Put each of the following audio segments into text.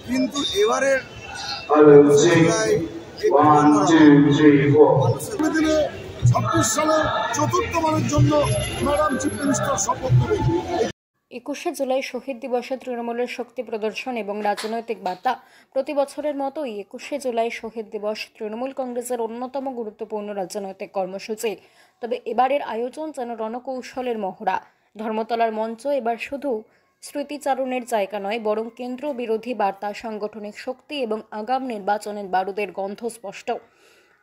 কিন্তু এবারের দিনে 26 সালে চতুর্থবারের জন্য ম্যাডাম চিফ মিনিস্টার শপথ নেবেন। 21শে জুলাই শহীদ দিবসে তৃণমূলের শক্তি প্রদর্শন এবং রাজনৈতিক বার্তা। প্রতি বছরের মতোই 21শে জুলাই শহীদ দিবস তৃণমূল কংগ্রেসের অন্যতম গুরুত্বপূর্ণ রাজনৈতিক কর্মসূচি। তবে এবারের আয়োজন যেন রণকৌশলের মহড়া। ধর্মতলার মঞ্চ এবার শুধু স্মৃতিচারণের জায়গা নয়, বরং কেন্দ্র বিরোধী বার্তা, সাংগঠনিক শক্তি এবং আগাম নির্বাচনের বারুদের গন্ধ স্পষ্ট।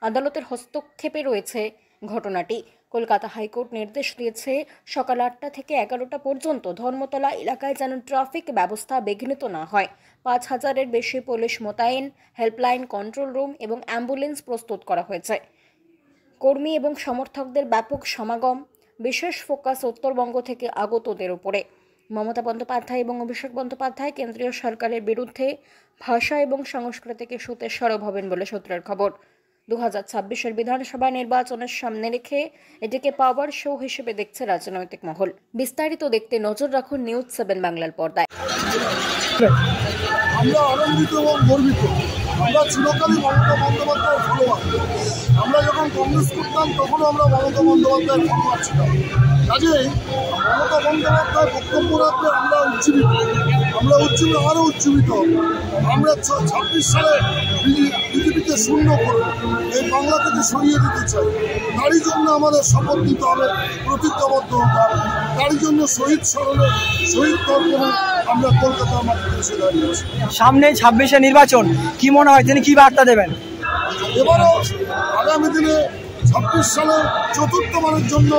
আদালতের হস্তক্ষেপে রয়েছে ঘটনাটি। কলকাতা হাইকোর্ট নির্দেশ দিয়েছে সকাল 8টা থেকে 11টা পর্যন্ত ধর্মতলা এলাকায় যেন ট্রাফিক ব্যবস্থা বিঘ্নিত না হয়। 5000-এর বেশি পুলিশ মোতায়েন, হেল্পলাইন, কন্ট্রোল রুম এবং অ্যাম্বুলেন্স প্রস্তুত করা হয়েছে। কর্মী এবং সমর্থকদের ব্যাপক সমাগম। বিশেষ ফোকাস উত্তরবঙ্গ থেকে আগতদের উপরে। মমতা বন্দ্যোপাধ্যায় এবং অভিষেক বন্দ্যোপাধ্যায় কেন্দ্রীয় সরকারের বিরুদ্ধে ভাষা এবং সংস্কৃতিক ইস্যুতে সরব হবেন বলে সূত্রের খবর। 2026-এর বিধানসভা নির্বাচনের সামনে রেখে এটিকে পাওয়ার শো হিসেবে দেখছে রাজনৈতিক মহল। বিস্তারিত দেখতে নজর রাখুন নিউজ 7 বাংলার পর্দায়। আমরা আনন্দিত এবং গর্বিত। আমরা চিরকালই মমতা বন্দ্যোপাধ্যায়ের ফলোয়ার। আমরা যখন কংগ্রেস করতাম তখনও আমরা মমতা বন্দ্যোপাধ্যায়ের ফলোয়ার ছিলাম। কাজেই মমতা বন্দ্যোপাধ্যায় বক্তব্য রাখলে আমরা উজ্জীবিত, আরও উজ্জীবিত। আমরা 26 সালে বিজেপিকে শূন্য করব, এই বাংলা থেকে সরিয়ে দিতে চাই। তারই জন্য আমাদের শপথ নিতে হবে, প্রতিজ্ঞাবদ্ধ হতে হবে। তারই জন্য শহীদ স্মরণে শহীদ তর্পণে আমরা কলকাতার মাটিতে এসে দাঁড়িয়েছি। সামনে 26শে নির্বাচন, কি মনে হয় তিনি কি বার্তা দেবেন? এবারও আগামী দিনে 26 সালে চতুর্থবারের জন্য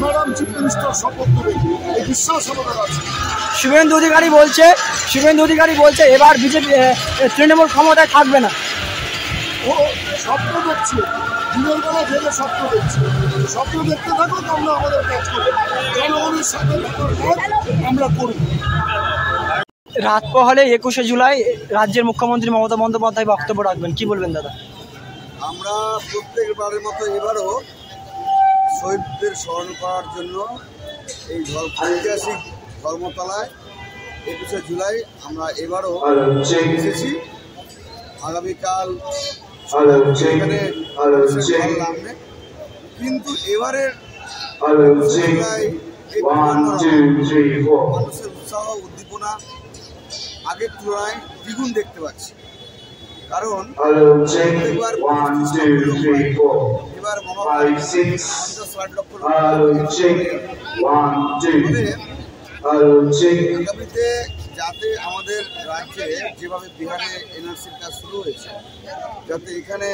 ম্যাডাম চিফ মিনিস্টার শপথ নেবেন, এই বিশ্বাস আমাদের আছে। শুভেন্দু অধিকারী বলছে এবার বিজেপি তৃণমূল ক্ষমতায় থাকবে না। ও স্বপ্ন দেখছে, দিনের বেলা জেলে স্বপ্ন দেখছে। স্বপ্ন দেখতে থাকুক, আমরা আমাদের কাজ করব, জনগণের সাথে আমরা করব। রাত পহলে 21শে জুলাই রাজ্যের মুখ্যমন্ত্রী মমতা বন্দ্যোপাধ্যায় বক্তব্য রাখবেন, কি বলবেন দাদা? আমরা প্রত্যেকবারের মতো এবারও শহীদদের স্মরণ করার জন্য এই ঐতিহাসিক ধর্মতলায় 21শে জুলাই আমরা এবারও এসেছি। আগামীকাল এখানে নামবে, কিন্তু এবারের জুলাই মানুষের উৎসাহ উদ্দীপনা আগের তুলনায় দ্বিগুণ দেখতে পাচ্ছি। কারণ এবার 50-60 লক্ষ আগামীতে যাতে আমাদের রাজ্যে যেভাবে বিহারে এনআরসির কাজ শুরু হয়েছে, যাতে এখানে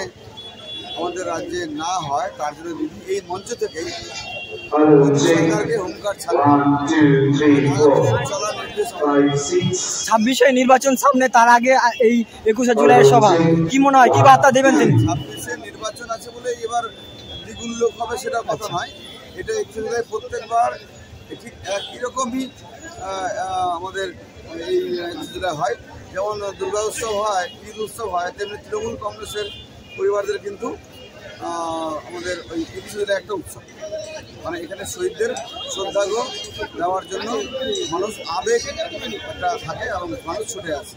আমাদের রাজ্যে না হয়, তার জন্য এই মঞ্চ থেকেই সরকারকে হুঙ্কার ছাড়া 26শে নির্বাচন সামনে, তার আগে এই 21শে জুলাইয়ের সভা, কি মনে হয় কি বার্তা দেবেন তিনি? 26শে নির্বাচন আছে বলে এবার দ্বিগুণ লোক হবে সেটা কথা নয়। এটা 21শে জুলাই প্রত্যেকবার ঠিক একই রকমই আমাদের এই 21শে জুলাই হয়। যেমন দুর্গা উৎসব হয়, ঈদ উৎসব হয়, তেমনি তৃণমূল কংগ্রেসের পরিবারদের কিন্তু আমাদের ওই 21শে জুলাই একটা উৎসব। মানে এখানে শহীদদের শ্রদ্ধার্ঘ্য দেওয়ার জন্য মানুষ আবেগ একটা থাকে এবং মানুষ ছুটে আসে।